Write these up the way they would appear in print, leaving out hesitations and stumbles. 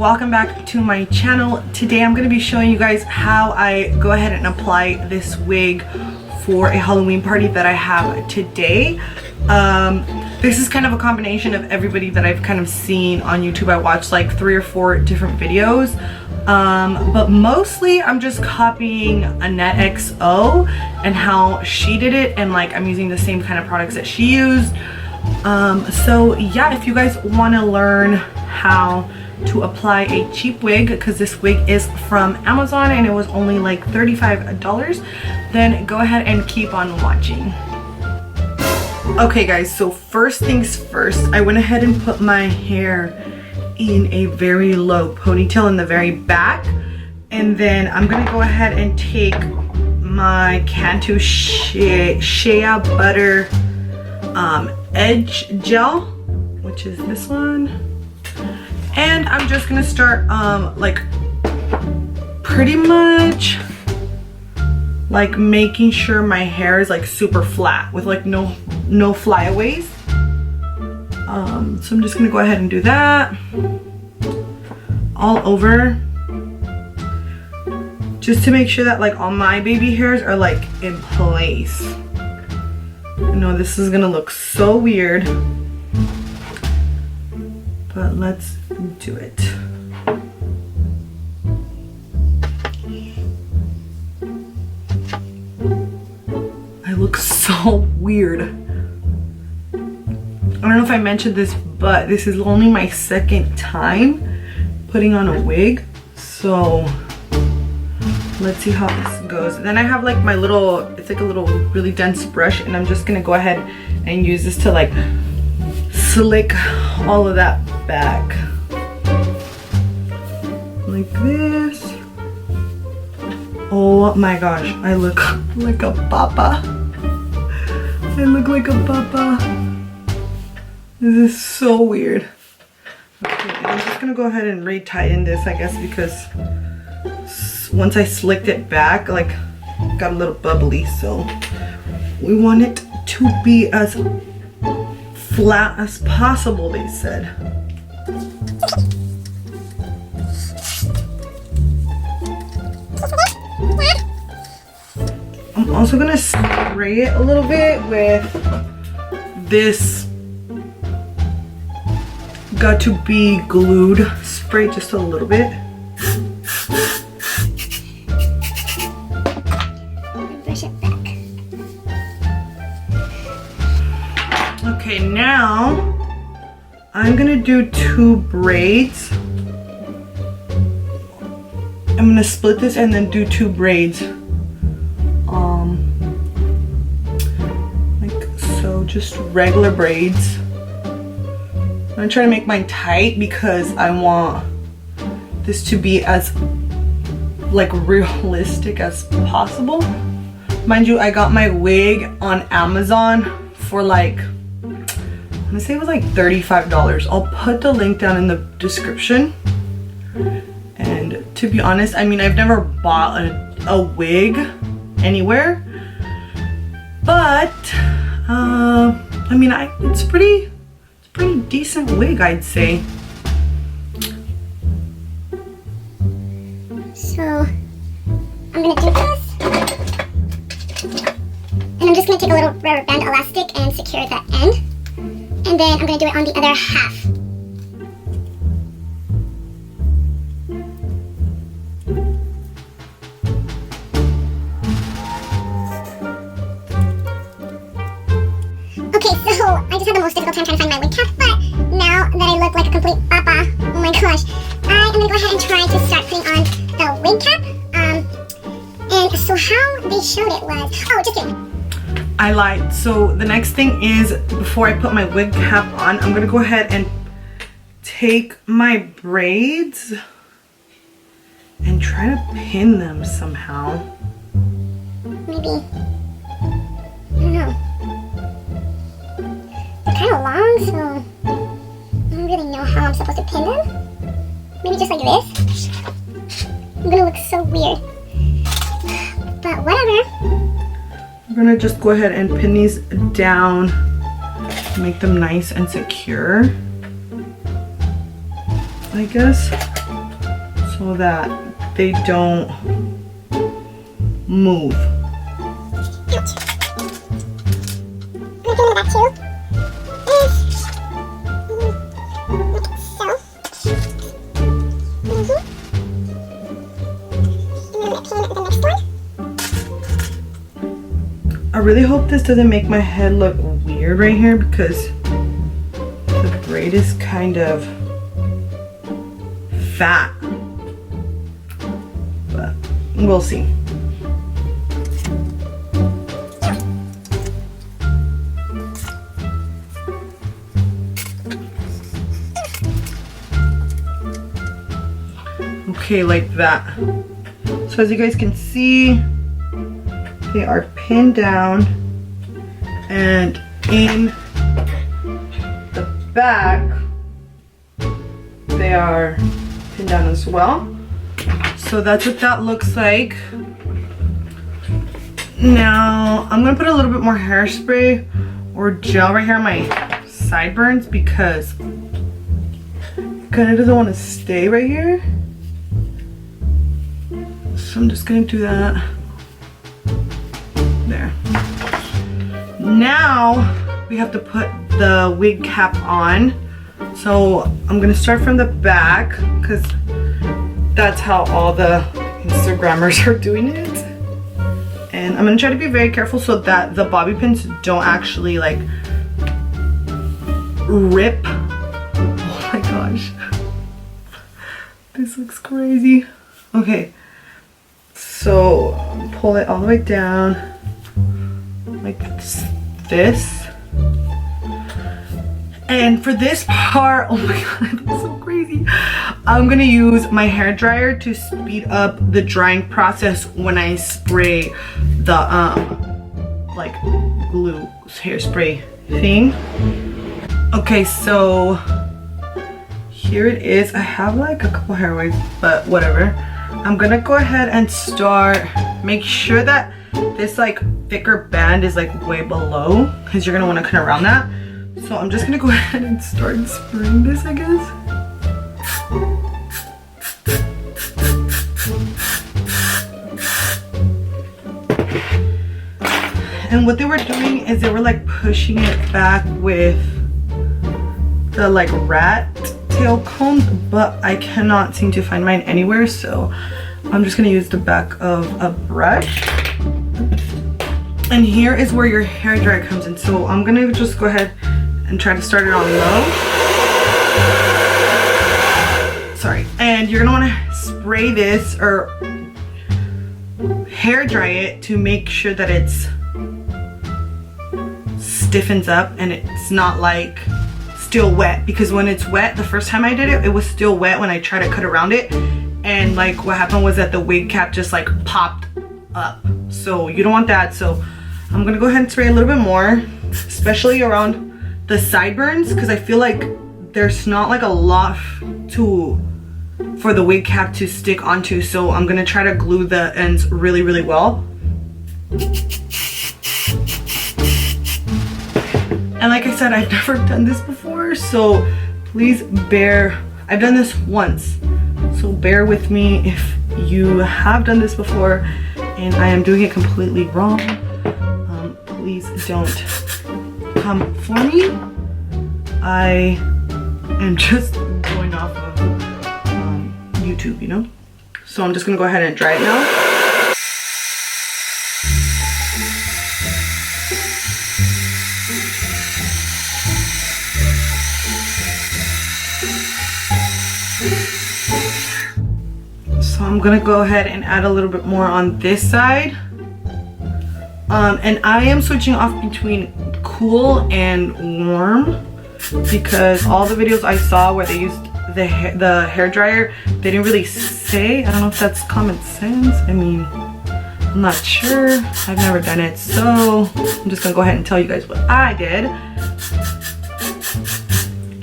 welcome back to my channel. Today I'm going to be showing you guys how I go ahead and apply this wig for a Halloween party that I have today. This is kind of a combination of everybody that I've kind of seen on YouTube. I watched like 3 or 4 different videos, but mostly I'm just copying Annette XO and how she did it, and like I'm using the same kind of products that she used. So yeah, if you guys want to learn how to apply a cheap wig, because this wig is from Amazon and it was only like $35, then go ahead and keep on watching. Okay guys, so first things first, I went ahead and put my hair in a very low ponytail in the very back, and then I'm gonna go ahead and take my Cantu Shea Butter Edge Gel, which is this one, and I'm just gonna start like pretty much like making sure my hair is like super flat with like no flyaways. So I'm just gonna go ahead and do that all over, just to make sure that like all my baby hairs are like in place. I know this is gonna look so weird, but let's do it. I look so weird. I don't know if I mentioned this, but this is only my second time putting on a wig, so let's see how this goes. Then I have like my little, it's like a little really dense brush, and I'm just gonna go ahead and use this to like slick all of that back like this. Oh my gosh, I look like a papa. I look like a papa. This is so weird. Okay, I'm just gonna go ahead and re-tighten this, I guess, because once I slicked it back, like got a little bubbly, so we want it to be as flat as possible, they said. I'm also gonna spray it a little bit with this Got to Be Glued spray, just a little bit. Brush it back. Okay, now I'm gonna do 2 braids. I'm gonna split this and then do 2 braids. Like so, just regular braids. I'm gonna try to make mine tight because I want this to be as like realistic as possible. Mind you, I got my wig on Amazon for like, I'm gonna say it was like $35. I'll put the link down in the description. And to be honest, I mean, I've never bought a wig anywhere, but I mean, it's pretty decent wig, I'd say. So I'm gonna do this, and I'm just gonna take a little rubber band elastic and secure the end, and then I'm gonna do it on the other half. Okay, so I just had the most difficult time trying to find my wig cap, but now that I look like a complete papa, oh my gosh, I'm gonna go ahead and try to start putting on the wig cap. And so how they showed it was, oh, just kidding. I lied. So the next thing is, before I put my wig cap on, I'm gonna go ahead and take my braids and try to pin them somehow. Maybe, I don't know. They're kind of long, so I don't really know how I'm supposed to pin them. Maybe just like this. I'm gonna look so weird, but whatever. I'm gonna just go ahead and pin these down, make them nice and secure, I guess. so that they don't move. Ouch. I'm gonna that too. Like so. And then I'm gonna pin the next one. I really hope this doesn't make my head look weird right here because the braid is kind of fat. But we'll see. Okay, like that. So as you guys can see, they are pinned down, and in the back they are pinned down as well. So that's what that looks like. Now I'm gonna put a little bit more hairspray or gel right here on my sideburns because it kind of doesn't want to stay right here. So I'm just gonna do that. There. Now we have to put the wig cap on. So I'm gonna start from the back because that's how all the Instagrammers are doing it. And I'm gonna try to be very careful so that the bobby pins don't actually like rip. Oh my gosh. This looks crazy. Okay. So pull it all the way down like this. And for this part, oh my god, that's so crazy. I'm gonna use my hair dryer to speed up the drying process when I spray the like glue hairspray thing. Okay, so here it is. I have like a couple hair waves, but whatever. I'm gonna go ahead and start, make sure that this like thicker band is like way below because you're gonna want to cut around that. So I'm just gonna go ahead and start spraying this, I guess. And what they were doing is they were like pushing it back with the like rat tail comb, but I cannot seem to find mine anywhere, so I'm just gonna use the back of a brush. And here is where your hair dryer comes in, so I'm gonna just go ahead and try to start it on low. Sorry. And you're gonna wanna spray this or hair dry it to make sure that it's stiffens up and it's not like still wet, because when it's wet, the first time I did it, it was still wet when I tried to cut around it, and like what happened was that the wig cap just like popped up. So you don't want that. So I'm gonna go ahead and spray a little bit more, especially around the sideburns, because I feel like there's not like a lot for the wig cap to stick onto. So I'm gonna try to glue the ends really, really well. And like I said, I've never done this before, so please I've done this once, so bear with me if you have done this before and I am doing it completely wrong. Please don't come for me. I am just going off of YouTube, you know? So I'm just gonna go ahead and dry it now. So I'm gonna go ahead and add a little bit more on this side. And I am switching off between cool and warm because all the videos I saw where they used the hair dryer, they didn't really say. I don't know if that's common sense. I mean, I'm not sure. I've never done it, so I'm just gonna go ahead and tell you guys what I did.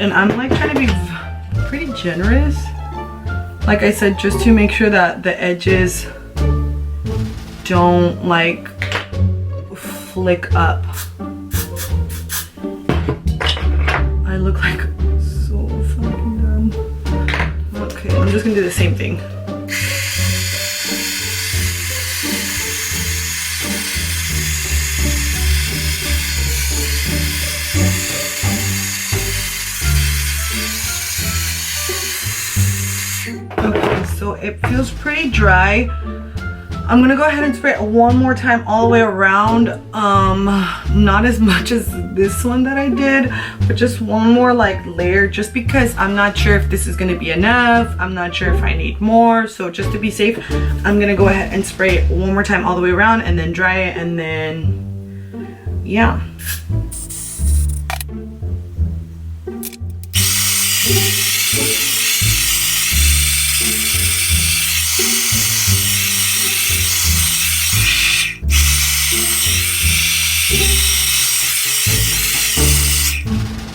And I'm like trying to be pretty generous, like I said, just to make sure that the edges don't like flick up. I look like so fucking dumb. Okay, I'm just gonna do the same thing. it feels pretty dry. I'm gonna go ahead and spray it one more time all the way around. Not as much as this one that I did, but just one more like layer, just because I'm not sure if this is gonna be enough. I'm not sure if I need more. So just to be safe, I'm gonna go ahead and spray it one more time all the way around and then dry it, and then yeah.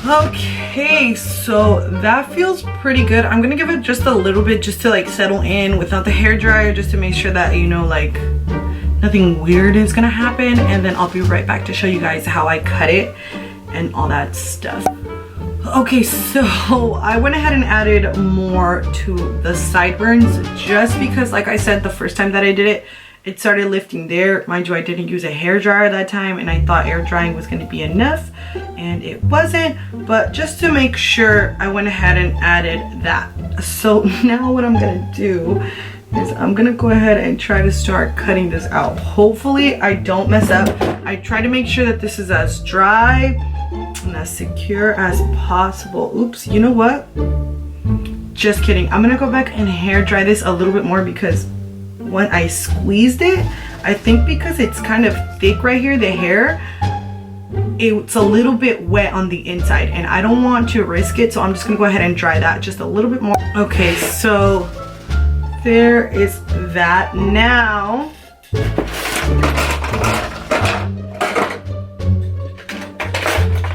Okay, so that feels pretty good. I'm gonna give it just a little bit just to like settle in without the hair dryer, just to make sure that, you know, like nothing weird is gonna happen, and then I'll be right back to show you guys how I cut it and all that stuff. Okay, so I went ahead and added more to the sideburns just because, like I said, the first time that I did it, it started lifting there. Mind you, I didn't use a hair dryer that time, and I thought air drying was going to be enough, and it wasn't. But just to make sure, I went ahead and added that. So now what I'm going to do is I'm going to go ahead and try to start cutting this out. Hopefully I don't mess up. I try to make sure that this is as dry and as secure as possible. Oops, you know what? Just kidding. I'm going to go back and hair dry this a little bit more, because when I squeezed it, I think because it's kind of thick right here, the hair, it's a little bit wet on the inside, and I don't want to risk it, so I'm just gonna go ahead and dry that just a little bit more. Okay, so there is that. Now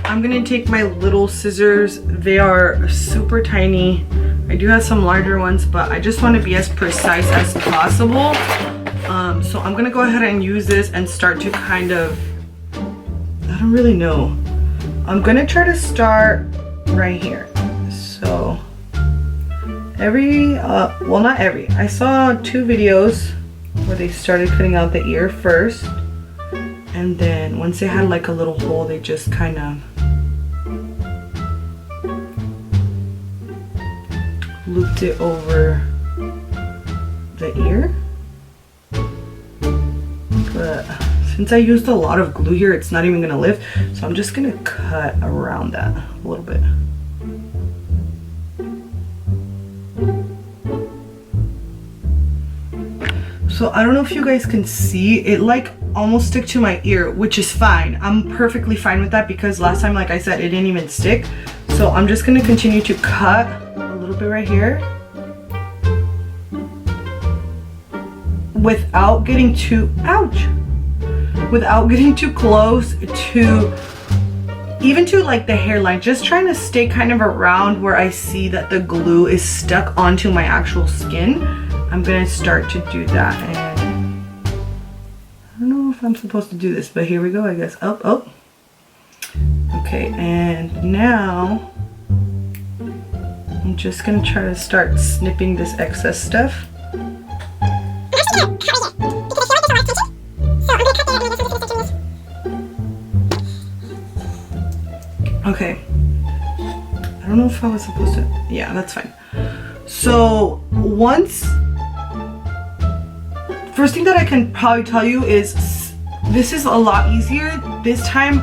I'm gonna take my little scissors. They are super tiny. I do have some larger ones, but I just want to be as precise as possible. So I'm gonna go ahead and use this and start to kind of, I don't really know. I'm gonna try to start right here. So well, not every. I saw 2 videos where they started cutting out the ear first, and then once they had like a little hole, they just kind of looped it over the ear. But since I used a lot of glue here, it's not even gonna lift, so I'm just gonna cut around that a little bit. So I don't know if you guys can see it, like almost stick to my ear, which is fine. I'm perfectly fine with that, because last time, like I said, it didn't even stick. So I'm just gonna continue to cut a little bit right here without getting too, without getting too close to, even to like the hairline, just trying to stay kind of around where I see that the glue is stuck onto my actual skin. I'm gonna start to do that, and I don't know if I'm supposed to do this, but here we go, I guess. Oh. Okay, and now I'm just gonna try to start snipping this excess stuff. Okay. I don't know if I was supposed to. Yeah, that's fine. So first thing that I can probably tell you is this is a lot easier this time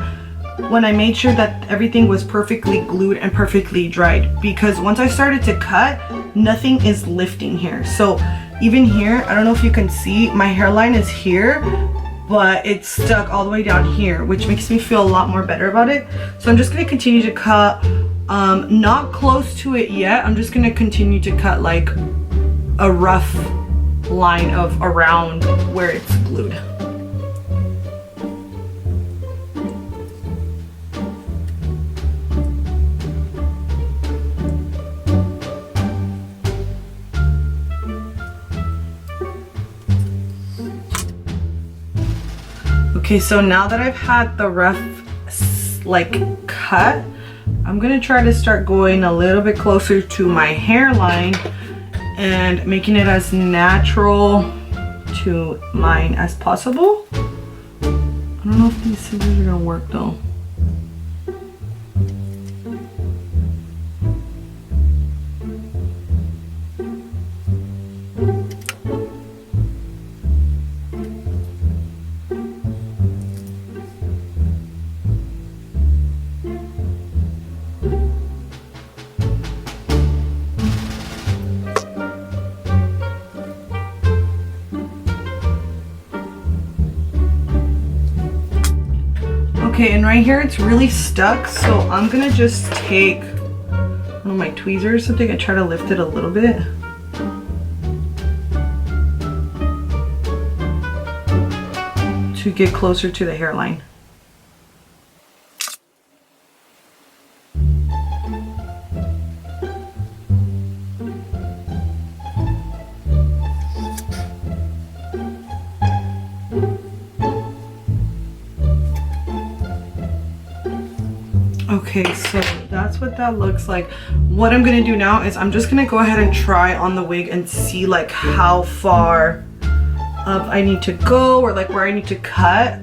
when I made sure that everything was perfectly glued and perfectly dried, because once I started to cut, nothing is lifting here. So even here, I don't know if you can see, my hairline is here, but it's stuck all the way down here, which makes me feel a lot more better about it. So I'm just going to continue to cut, not close to it yet. I'm just going to continue to cut like a rough line of around where it's glued. Okay, so now that I've had the rough like cut, I'm gonna try to start going a little bit closer to my hairline and making it as natural to mine as possible. I don't know if these scissors are gonna work though. Okay, and right here it's really stuck, so I'm gonna just take one of my tweezers or something and try to lift it a little bit. To get closer to the hairline. Okay, so that's what that looks like. What I'm gonna do now is I'm just gonna go ahead and try on the wig and see like how far up I need to go, or like where I need to cut.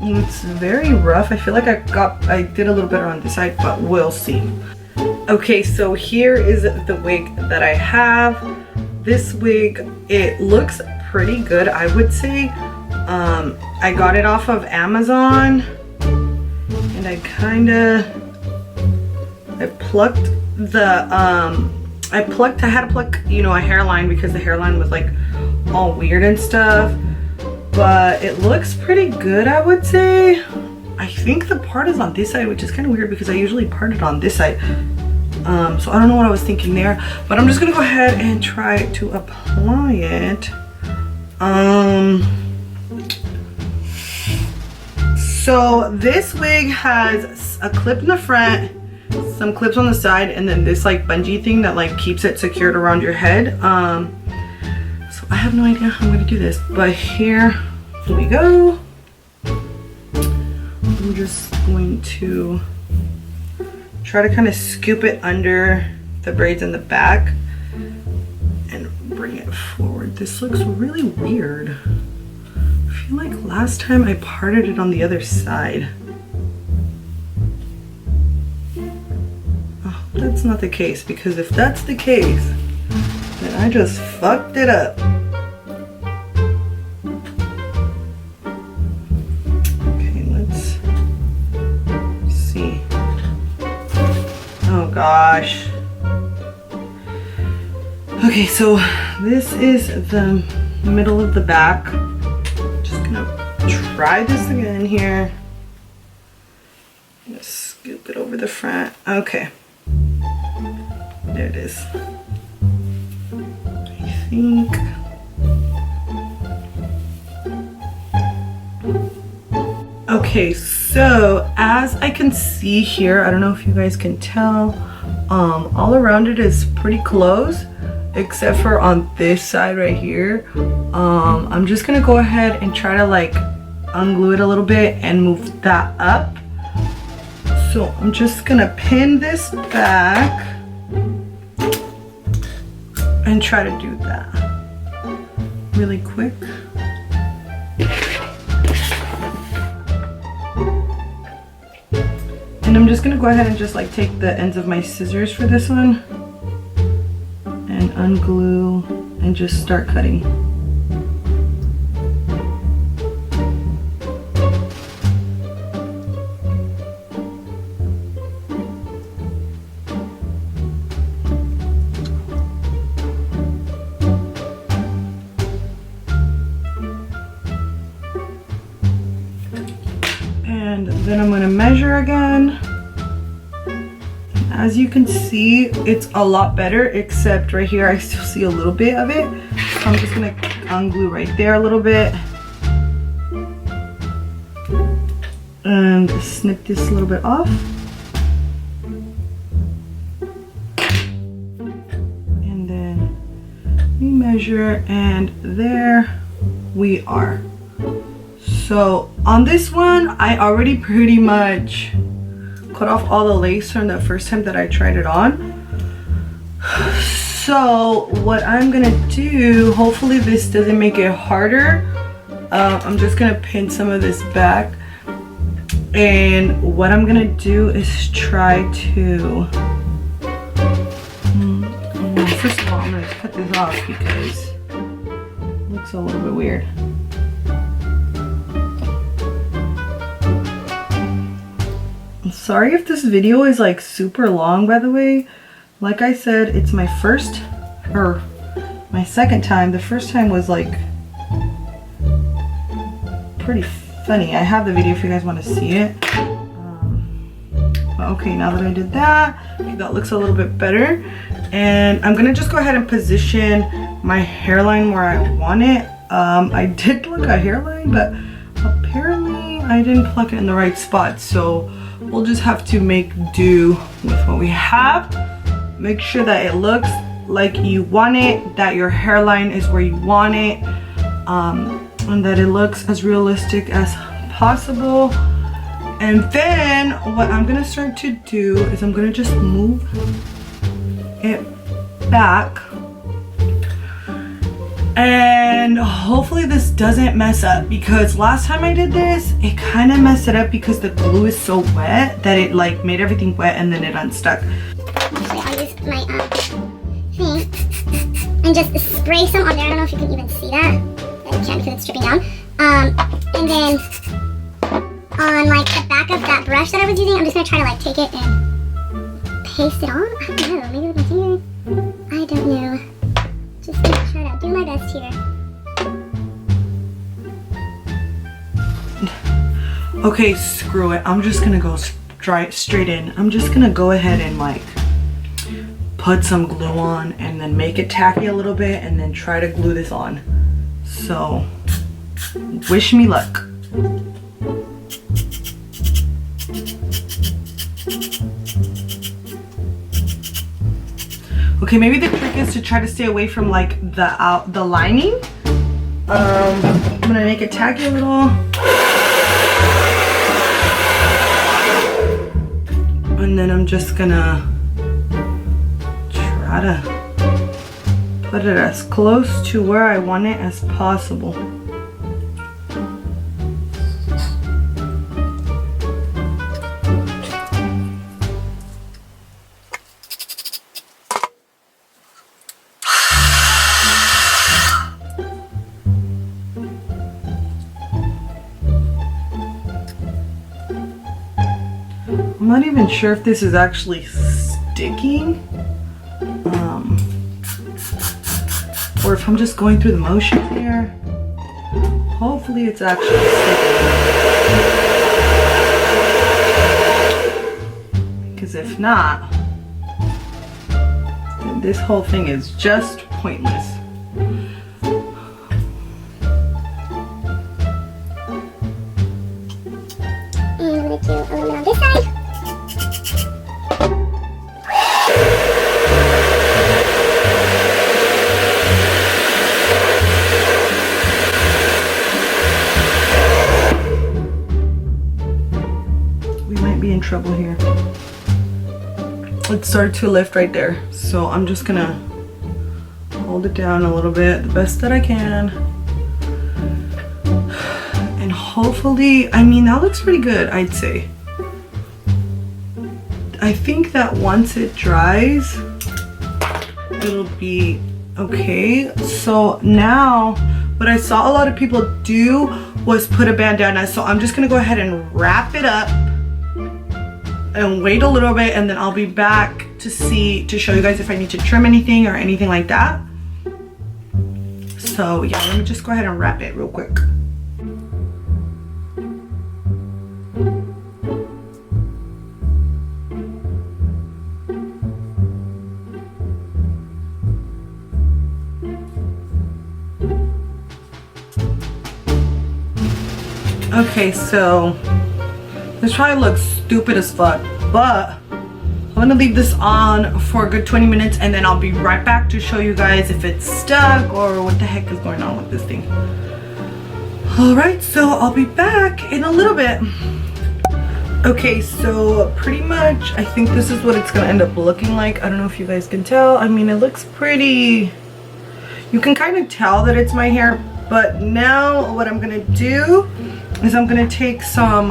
It's very rough. I feel like I did a little better on this side, but we'll see. Okay, so here is the wig that I have. This wig, it looks pretty good, I would say. I got it off of Amazon, and I plucked the I had to pluck, you know, a hairline because the hairline was like all weird and stuff, but it looks pretty good, I would say. I think the part is on this side, which is kind of weird because I usually part it on this side. So I don't know what I was thinking there, but I'm just gonna go ahead and try to apply it. So this wig has a clip in the front, some clips on the side, and then this like bungee thing that like keeps it secured around your head. So I have no idea how I'm gonna do this, but here we go. I'm just going to try to kind of scoop it under the braids in the back and bring it forward. This looks really weird. I feel like last time I parted it on the other side. Oh, that's not the case, because if that's the case, then I just fucked it up. Okay, let's see. Oh gosh. Okay, so this is the middle of the back. Just gonna try this again here. Just scoop it over the front. Okay. There it is. I think. Okay, so as I can see here, I don't know if you guys can tell, all around it is pretty close, except for on this side right here. I'm just gonna go ahead and try to like unglue it a little bit and move that up. So I'm just gonna pin this back and try to do that really quick. And I'm just gonna go ahead and just like take the ends of my scissors for this one and unglue and just start cutting. And then I'm gonna measure again. As you can see, it's a lot better, except right here I still see a little bit of it. So I'm just gonna unglue right there a little bit and snip this a little bit off. And then we measure, and there we are. So on this one, I already pretty much cut off all the lace from the first time that I tried it on. So what I'm gonna do, hopefully this doesn't make it harder, I'm just gonna pin some of this back, and what I'm gonna do is try to first of all, I'm gonna cut this off because it looks a little bit weird. I'm sorry if this video is like super long, by the way. Like I said, it's my first, or my second time. The first time was like pretty funny. I have the video if you guys want to see it. But okay, now that I did that, okay, that looks a little bit better. And I'm gonna just go ahead and position my hairline where I want it. I did pluck a hairline, but apparently I didn't pluck it in the right spot. So we'll just have to make do with what we have. Make sure that it looks like you want it, that your hairline is where you want it, and that it looks as realistic as possible. And then what I'm gonna start to do is I'm gonna just move it back, and hopefully this doesn't mess up, because last time I did this it kind of messed it up because the glue is so wet that it like made everything wet and then it unstuck. Actually, I'll use my thing and just spray some on there. I don't know if you can even see that. I can't because it's dripping down. And then on like the back of that brush that I was using, I'm just gonna try to like take it and paste it on. I don't know, maybe with my fingers. I don't know. Just gonna try to do my best here. Okay, screw it. I'm just gonna go straight in. I'm just gonna go ahead and like put some glue on and then make it tacky a little bit and then try to glue this on. So wish me luck. Okay, maybe the trick is to try to stay away from like the lining. I'm gonna make it tacky a little. And then I'm just gonna try to put it as close to where I want it as possible. I'm not even sure if this is actually sticking, or if I'm just going through the motion here. Hopefully it's actually sticking, because if not, then this whole thing is just pointless. And I'm gonna do a little bit on this side. In trouble here. It started to lift right there, so I'm just gonna hold it down a little bit the best that I can, and hopefully, I mean, that looks pretty good, I'd say. I think that once it dries it'll be okay. So now what I saw a lot of people do was put a bandana, so I'm just gonna go ahead and wrap it up and wait a little bit, and then I'll be back to show you guys if I need to trim anything or anything like that. So yeah, let me just go ahead and wrap it real quick. Okay, so this probably looks stupid as fuck, but I'm gonna leave this on for a good 20 minutes and then I'll be right back to show you guys if it's stuck or what the heck is going on with this thing. Alright, so I'll be back in a little bit. Okay, so pretty much I think this is what it's gonna end up looking like. I don't know if you guys can tell. I mean, it looks pretty, you can kind of tell that it's my hair, but now what I'm gonna do is I'm gonna take some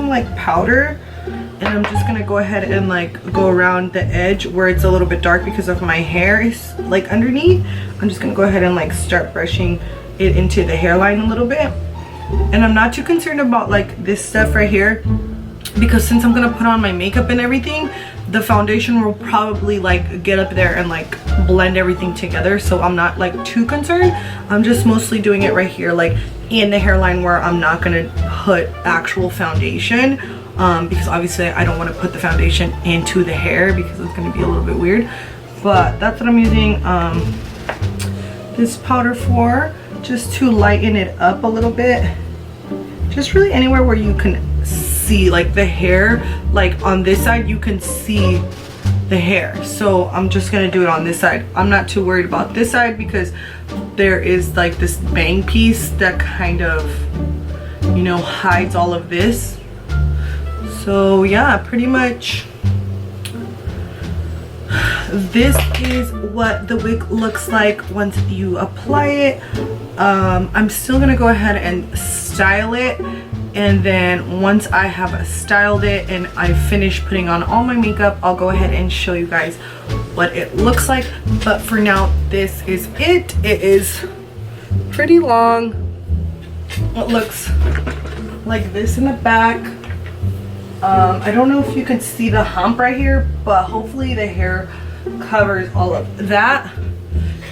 like powder, and I'm just gonna go ahead and like go around the edge where it's a little bit dark because of my hair is like underneath. I'm just gonna go ahead and like start brushing it into the hairline a little bit. And I'm not too concerned about like this stuff right here, because since I'm gonna put on my makeup and everything, the foundation will probably like get up there and like blend everything together, so I'm not like too concerned. I'm just mostly doing it right here, like in the hairline, where I'm not gonna put actual foundation, because obviously I don't want to put the foundation into the hair because it's gonna be a little bit weird. But that's what I'm using this powder for, just to lighten it up a little bit. Just really anywhere where you can see like the hair, like on this side you can see the hair. So I'm just gonna do it on this side. I'm not too worried about this side because there is like this bang piece that kind of, you know, hides all of this. So yeah, pretty much this is what the wig looks like once you apply it. I'm still gonna go ahead and style it, and then once I have styled it and I finish putting on all my makeup, I'll go ahead and show you guys what it looks like. But for now, this is it. It is pretty long. It looks like this in the back. I don't know if you can see the hump right here, but hopefully the hair covers all of that.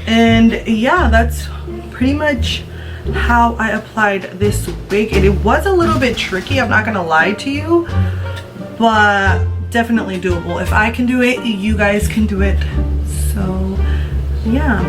And yeah, that's pretty much how I applied this wig. And it was a little bit tricky, I'm not gonna lie to you, but definitely doable. If I can do it, you guys can do it. So yeah.